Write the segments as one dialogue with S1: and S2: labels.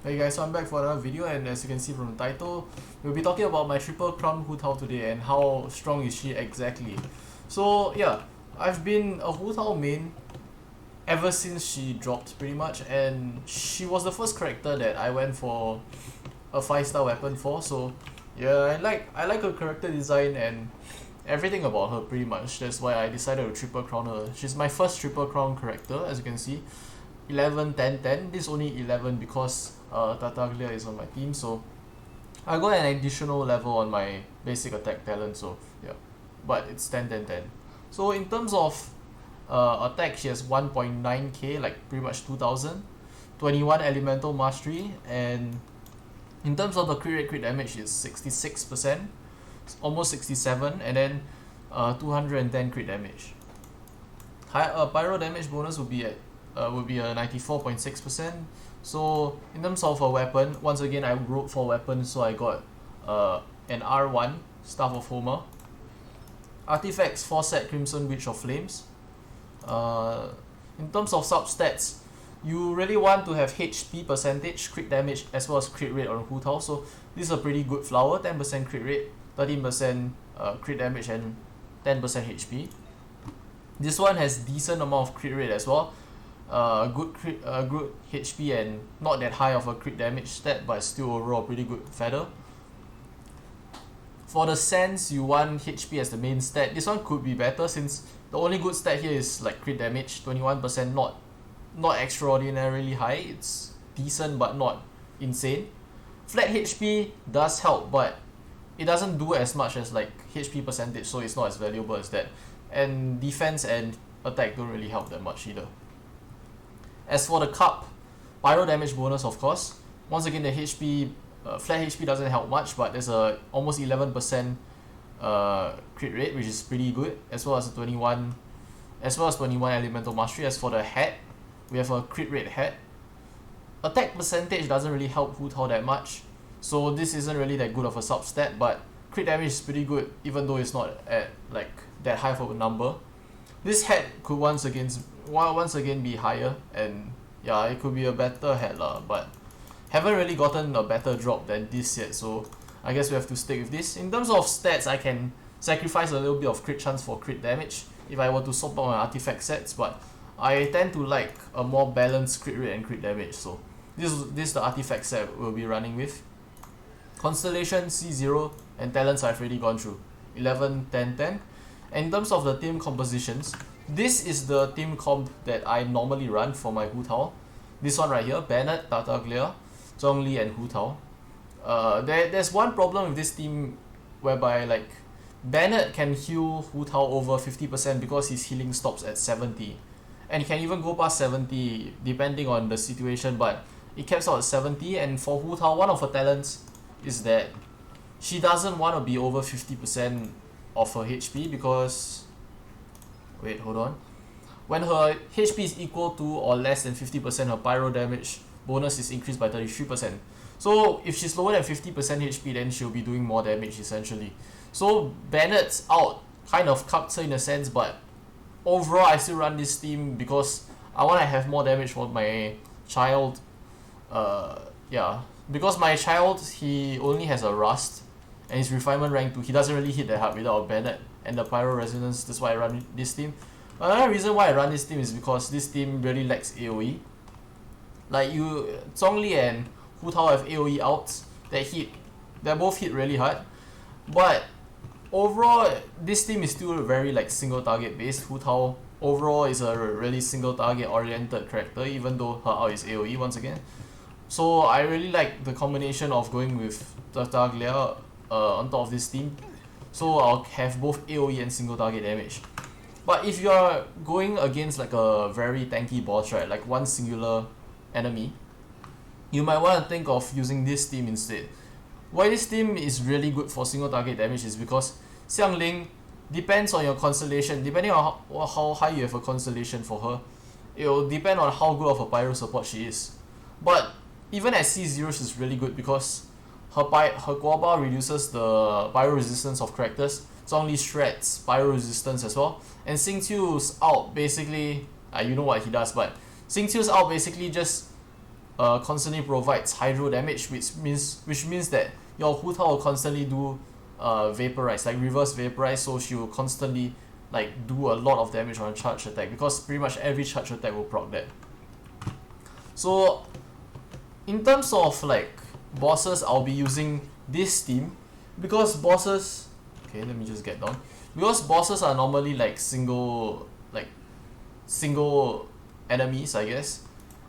S1: Hey guys, so I'm back for another video, and as you can see from the title, we'll be talking about my triple crown Hu Tao today and how strong is she exactly. So yeah, I've been a Hu Tao main ever since she dropped pretty much, and she was the first character that I went for a 5-star weapon for. So yeah, I like her character design and everything about her pretty much. That's why I decided to triple crown her. She's my first triple crown character, as you can see. 11, 10, 10. This is only 11 because Tartaglia is on my team, so I got an additional level on my basic attack talent, so yeah. But it's 10, 10, 10. So in terms of attack, she has 1.9k, like pretty much 2000. 21 elemental mastery, and in terms of the crit rate, crit damage is 66%, almost 67, and then 210 crit damage. Pyro damage bonus would be a 94.6%. So in terms of a weapon, once again I wrote for weapons, so I got an R1 Staff of Homer. Artifacts 4 set Crimson Witch of Flames. In terms of substats, you really want to have HP percentage, crit damage, as well as crit rate on Hu Tao. So this is a pretty good flower. 10% crit rate, 13% crit damage, and 10% HP. This one has decent amount of crit rate as well. Good HP and not that high of a crit damage stat, but still overall pretty good feather. For the sense you want HP as the main stat, this one could be better since the only good stat here is like crit damage, 21%, not extraordinarily high. It's decent but not insane. Flat HP does help, but it doesn't do as much as like HP percentage, so it's not as valuable as that. And defense and attack don't really help that much either. As for the cup, pyro damage bonus, of course. Once again, the HP, flat HP doesn't help much, but there's a almost 11% crit rate, which is pretty good, as well as 21 elemental mastery. As for the hat, we have a crit rate hat. Attack percentage doesn't really help Hu Tao that much, so this isn't really that good of a substat, but crit damage is pretty good, even though it's not at like that high of a number. This hat could once again be higher, and yeah, it could be a better hat lah, but haven't really gotten a better drop than this yet, so I guess we have to stick with this. In terms of stats, I can sacrifice a little bit of crit chance for crit damage if I were to swap out my artifact sets, but I tend to like a more balanced crit rate and crit damage, so this is the artifact set we'll be running with. Constellation, C0, and talents I've already gone through. 11, 10, 10. And in terms of the team compositions, this is the team comp that I normally run for my Hu Tao. This one right here, Bennett, Tartaglia, Zhongli, and Hu Tao. There's one problem with this team whereby like Bennett can heal Hu Tao over 50% because his healing stops at 70. And he can even go past 70 depending on the situation, but it caps out at 70. And for Hu Tao, one of her talents is that she doesn't want to be over 50% of her HP because, wait, hold on. When her HP is equal to or less than 50%, her pyro damage bonus is increased by 33%. So if she's lower than 50% HP, then she'll be doing more damage essentially. So Bennett's out kind of cuts her in a sense, but overall I still run this team because I want to have more damage for my child. Because my child, he only has a rust and his refinement rank 2, he doesn't really hit that hard without Bennett and the pyro resonance. That's why I run this team. Another reason why I run this team is because this team really lacks AoE. Like Zhongli and Hu Tao have AoE outs that both hit really hard, but overall this team is still very like single target based. Hu Tao overall is a really single target oriented character, even though her out is AoE once again. So I really like the combination of going with Tartaglia on top of this team, so I'll have both AoE and single target damage. But if you're going against like a very tanky boss, right, like one singular enemy, you might want to think of using this team instead. Why this team is really good for single target damage is because Xiangling depends on your constellation. Depending on how high you have a constellation for her, it will depend on how good of a pyro support she is. But even at C0, she's really good because her Guaba reduces the pyro resistance of characters. Zhongli shreds pyro resistance as well. And Xingqiu's out basically, you know what he does, but Xingqiu's out basically just constantly provides hydro damage, which means that your Hu Tao will constantly do vaporize, like reverse vaporize, so she will constantly like do a lot of damage on a charge attack because pretty much every charge attack will proc that. So in terms of like bosses, I'll be using this team because bosses, okay, let me just get down, because bosses are normally like single enemies, I guess,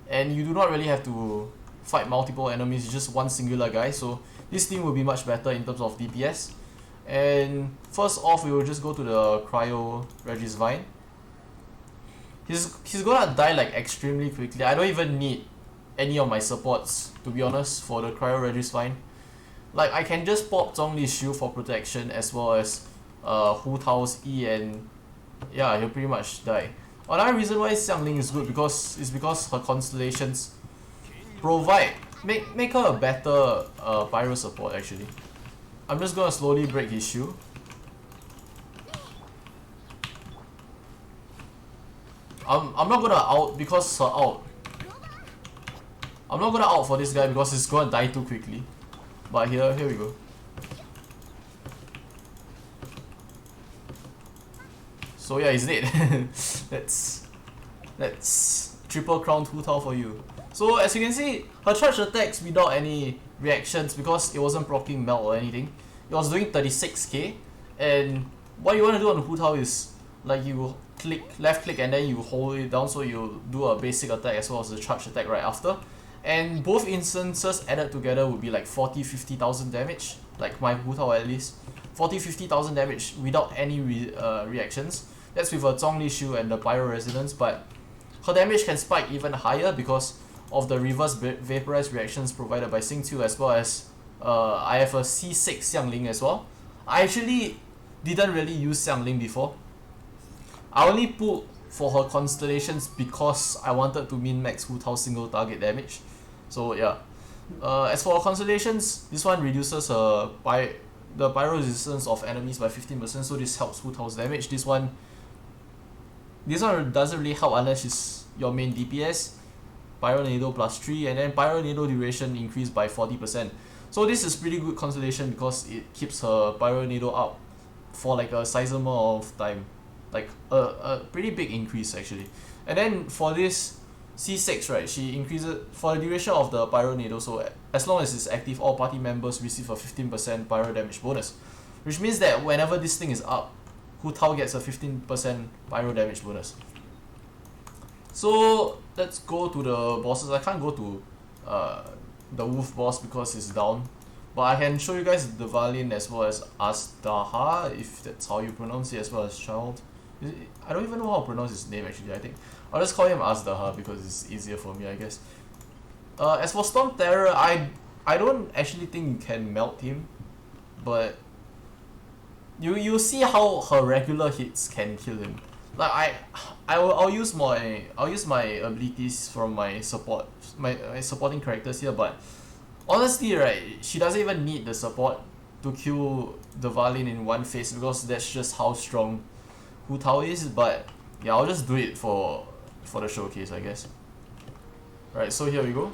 S1: and you do not really have to fight multiple enemies, just one singular guy, so this team will be much better in terms of DPS. And first off, we will just go to the Cryo Regis Vine. He's gonna die like extremely quickly. I don't even need any of my supports, to be honest, for the Cryo Regis Vine. Like, I can just pop Zhongli's shield for protection as well as Hu Tao's E, and yeah, he'll pretty much die. Another reason why Xiangling is good is because her constellations make her a better pyro support actually. I'm just gonna slowly break his shield. I'm not gonna out because her out. I'm not gonna out for this guy because he's gonna die too quickly. But here we go. So yeah, he's dead. That's triple crown Hu Tao for you. So as you can see, her charge attacks without any reactions because it wasn't proccing melt or anything. It was doing 36k, and what you want to do on Hu Tao is like you left click and then you hold it down, so you do a basic attack as well as the charge attack right after. And both instances added together would be like 40-50,000 damage, like my Hu Tao at least. 40-50,000 damage without any reactions. That's with a Zhongli Shield and the Pyro Resonance, but her damage can spike even higher because of the reverse vaporize reactions provided by Xingqiu, as well as I have a C6 Xiangling as well. I actually didn't really use Xiangling before. I only pulled for her constellations because I wanted to min-max Hu Tao single target damage. So yeah. As for constellations, this one reduces the pyro resistance of enemies by 15%, so this helps Hu Tao's damage. This one doesn't really help unless it's your main DPS. Pyro Nado plus 3, and then Pyro Nado duration increased by 40%. So this is pretty good constellation because it keeps her Pyro Nado up for like a sizable of time. Like a pretty big increase actually. And then for this C6, right, she increases for the duration of the Pyro Nado, so as long as it's active, all party members receive a 15% pyro damage bonus. Which means that whenever this thing is up, Hu Tao gets a 15% pyro damage bonus. So let's go to the bosses. I can't go to the Wolf boss because it's down, but I can show you guys the Valin as well as Azdaha, if that's how you pronounce it, as well as Child. I don't even know how to pronounce his name actually. I think I'll just call him Azdaha because it's easier for me, I guess. As for Storm Terror, I don't actually think you can melt him, but you see how her regular hits can kill him. Like I'll use my abilities from my supporting characters here, but honestly, right, she doesn't even need the support to kill the Valin in one phase because that's just how strong Hu Tao is. But yeah, I'll just do it for the showcase, I guess. Right, so here we go.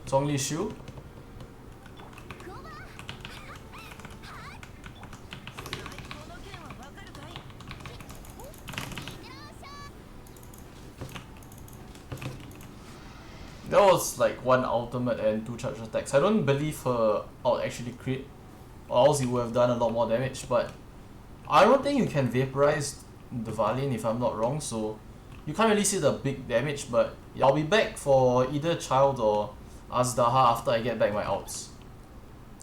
S1: Zhongli Shield. That was like one ultimate and 2 charge attacks. I don't believe her ult actually crit, or else it would have done a lot more damage, but I don't think you can vaporize the Valin if I'm not wrong, so you can't really see the big damage. But yeah, I'll be back for either Child or Azdaha after I get back my ults.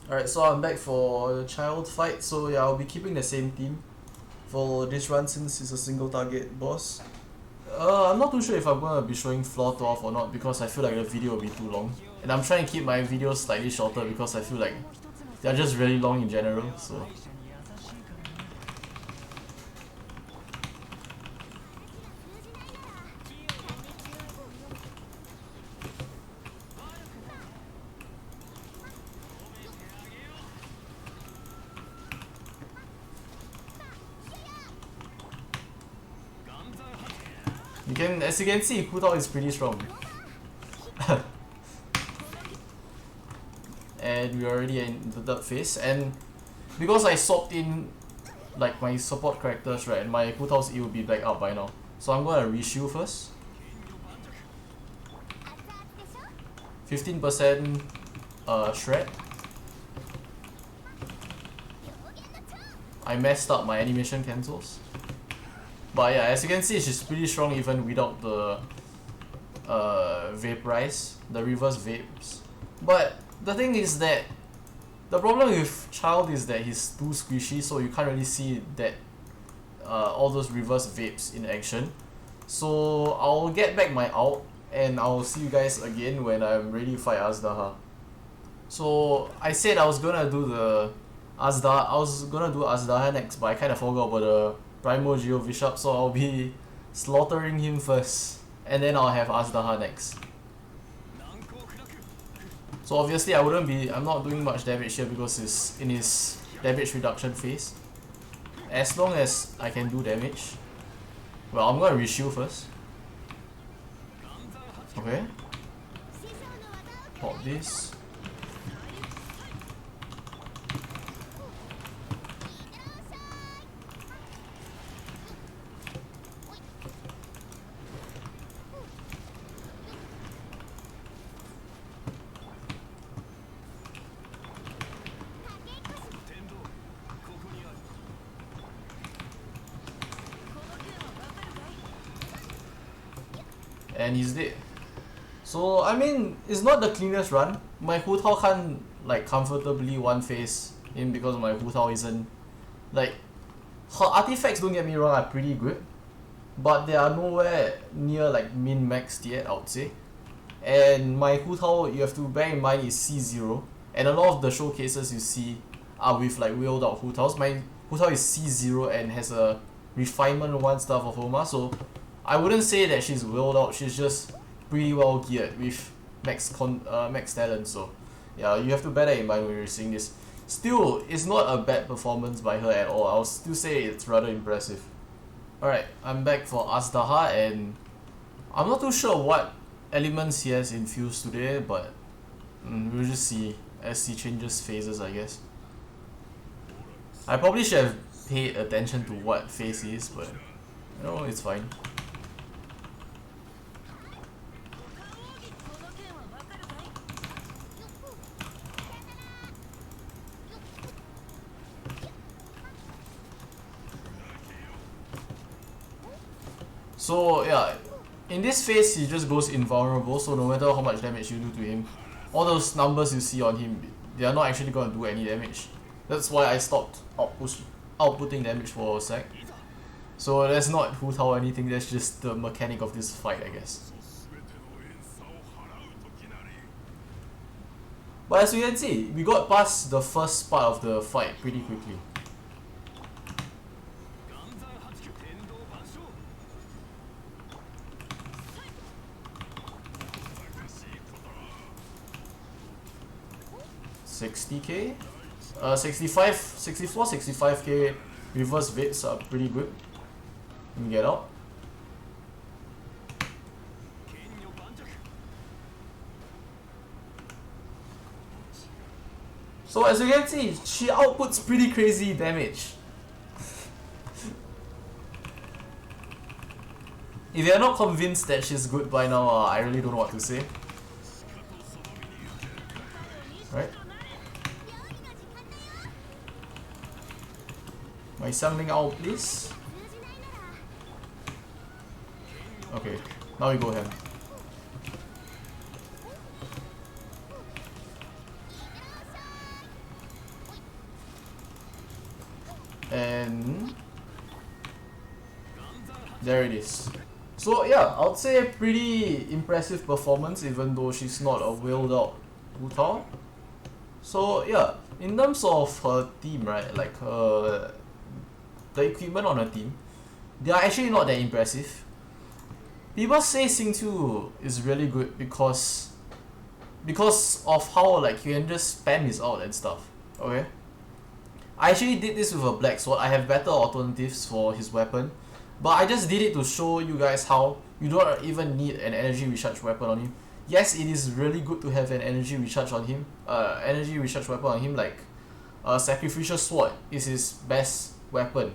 S1: Alright, so I'm back for the Child fight, so yeah, I'll be keeping the same team for this run since it's a single target boss. I'm not too sure if I'm gonna be showing floor 12 or not because I feel like the video will be too long. And I'm trying to keep my videos slightly shorter because I feel like they're just really long in general, so. You as you can see, Hu Tao is pretty strong. And we're already in the third phase, and because I swapped in like my support characters, right, my Hu Tao's E will be back up by now. So I'm gonna reshield first. 15% shred. I messed up my animation cancels. But yeah, as you can see, she's pretty strong even without the vaporize, the reverse vapes. But the thing is that the problem with Child is that he's too squishy, so you can't really see that all those reverse vapes in action. So I'll get back my ult and I'll see you guys again when I'm ready to fight Azdaha. So I said I was gonna do the Azdaha next, but I kinda forgot about the Primo Geo Bishop, so I'll be slaughtering him first and then I'll have Azdaha next. So obviously I'm not doing much damage here because it's in his damage reduction phase. As long as I can do damage. Well, I'm gonna reshield first. Okay. Pop this. And he's dead. So I mean, it's not the cleanest run. My Hu Tao can't like comfortably one phase him because my Hu Tao isn't like, her artifacts, don't get me wrong, are pretty good, but they are nowhere near like min-maxed yet, I would say. And my Hu Tao, you have to bear in mind, is C0, and a lot of the showcases you see are with like wheeled out Hu Taos. My Hu Tao is C0 and has a refinement 1 star for Homa, so I wouldn't say that she's wheeled out, she's just pretty well geared with max talent. So yeah, you have to bear that in mind when you're seeing this. Still, it's not a bad performance by her at all. I'll still say it's rather impressive. Alright, I'm back for Azdaha, and I'm not too sure what elements he has infused today, but we'll just see as he changes phases, I guess. I probably should have paid attention to what phase he is, but you know, it's fine. So yeah, in this phase he just goes invulnerable, so no matter how much damage you do to him, all those numbers you see on him, they are not actually going to do any damage. That's why I stopped outputting damage for a sec. So that's not Hu Tao or anything, that's just the mechanic of this fight, I guess. But as you can see, we got past the first part of the fight pretty quickly. $60k? 65k reverse vits are pretty good. Let me get out. So as you can see, she outputs pretty crazy damage. If you're not convinced that she's good by now, I really don't know what to say. Right? My Xiangling out, please. Okay, now we go ahead. And there it is. So yeah, I would say a pretty impressive performance, even though she's not a wheeled out Hu Tao. So yeah, in terms of her team, right, like the equipment on her team, they are actually not that impressive. People say Xingqiu is really good because of how like you can just spam his ult and stuff. Okay, I actually did this with a black sword. I have better alternatives for his weapon, but I just did it to show you guys how you don't even need an energy recharge weapon on him. Yes, it is really good to have an energy recharge on him. Energy recharge weapon on him, like sacrificial sword is his best weapon.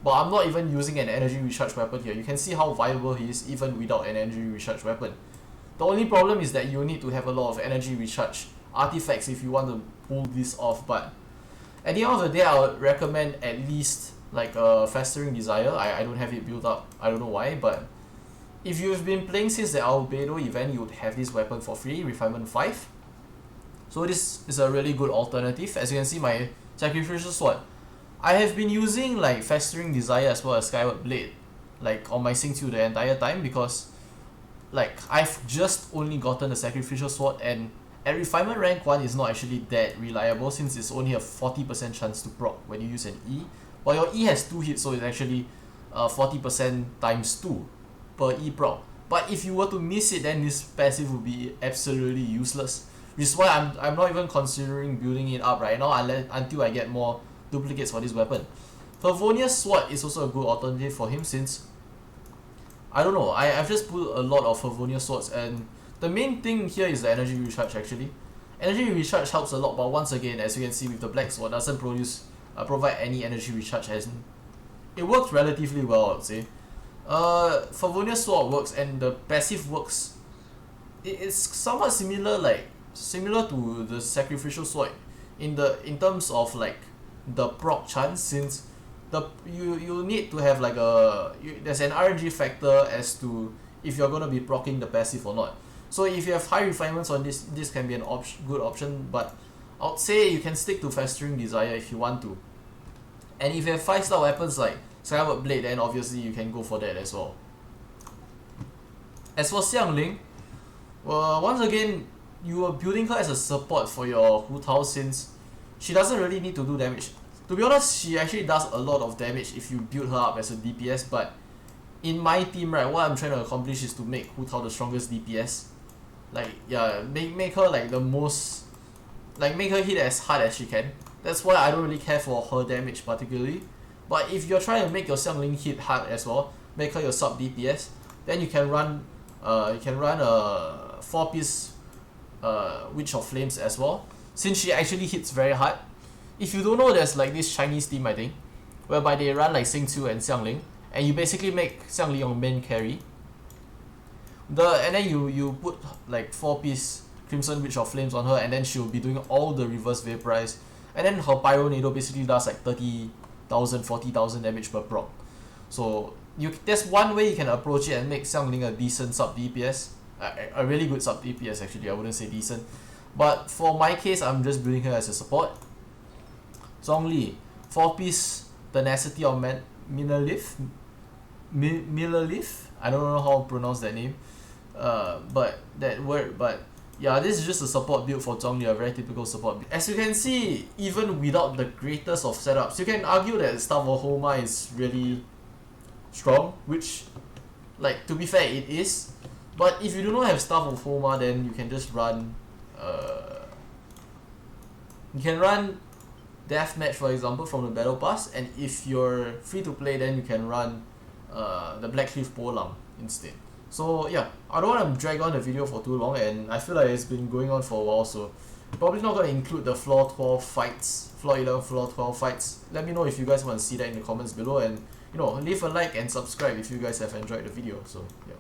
S1: But I'm not even using an energy recharge weapon here. You can see how viable he is even without an energy recharge weapon. The only problem is that you need to have a lot of energy recharge artifacts if you want to pull this off. But at the end of the day, I would recommend at least like a Festering Desire. I don't have it built up. I don't know why, but if you've been playing since the Albedo event, you would have this weapon for free, Refinement 5. So this is a really good alternative. As you can see, my Sacrificial Sword, I have been using like Festering Desire as well as Skyward Blade like on my Xingqiu the entire time, because like I've just only gotten the Sacrificial Sword, and at Refinement rank 1 is not actually that reliable since it's only a 40% chance to proc when you use an E. While your E has 2 hits, so it's actually 40% times 2 per E proc. But if you were to miss it, then this passive would be absolutely useless. Which is why I'm not even considering building it up right now until I get more duplicates for this weapon. Favonius Sword is also a good alternative for him since, I don't know, I've just put a lot of Favonius Swords, and the main thing here is the energy recharge actually. Energy recharge helps a lot, but once again, as you can see with the Black Sword, doesn't provide any energy recharge, as it works relatively well, I would say. Favonius Sword works, and the passive works. It's somewhat similar to the Sacrificial Sword in terms of like the proc chance, since you need to have like there's an RNG factor as to if you're gonna be proccing the passive or not. So if you have high refinements on this can be an good option, but I would say you can stick to Festering Desire if you want to. And if you have 5-star weapons like Skyward Blade, then obviously you can go for that as well. As for Xiangling, well, once again, you are building her as a support for your Hu Tao since she doesn't really need to do damage. To be honest, she actually does a lot of damage if you build her up as a DPS, but in my team, right, what I'm trying to accomplish is to make Hu Tao the strongest DPS. Like, yeah, make her like the most, like make her hit as hard as she can. That's why I don't really care for her damage particularly. But if you're trying to make your Xiangling hit hard as well, make her your sub DPS, then you can run a 4-piece Witch of Flames as well, since she actually hits very hard. If you don't know, there's like this Chinese team, I think, whereby they run like Xingqiu and Xiangling, and you basically make Xiangling your main carry. And then you put like 4-piece Crimson Witch of Flames on her, and then she'll be doing all the reverse vaporize, and then her Pyro Nado basically does like 30,000, 40,000 damage per proc. So that's one way you can approach it and make Xiangling a decent sub DPS, a really good sub DPS actually. I wouldn't say decent, but for my case, I'm just building her as a support. Zhongli, 4-piece Tenacity of Millalith. I don't know how to pronounce that name, but that word. But yeah, this is just a support build for Zhongli, a very typical support build. As you can see, even without the greatest of setups, you can argue that Staff of Homa is really strong, which, like, to be fair, it is. But if you do not have Staff of Homa, then you can just run Deathmatch, for example, from the Battle Pass, and if you're free to play, then you can run the Blackcliff Polam instead. So yeah, I don't want to drag on the video for too long, and I feel like it's been going on for a while, so probably not going to include the floor 12 fights, floor 11, floor 12 fights. Let me know if you guys want to see that in the comments below, and you know, leave a like and subscribe if you guys have enjoyed the video. So yeah.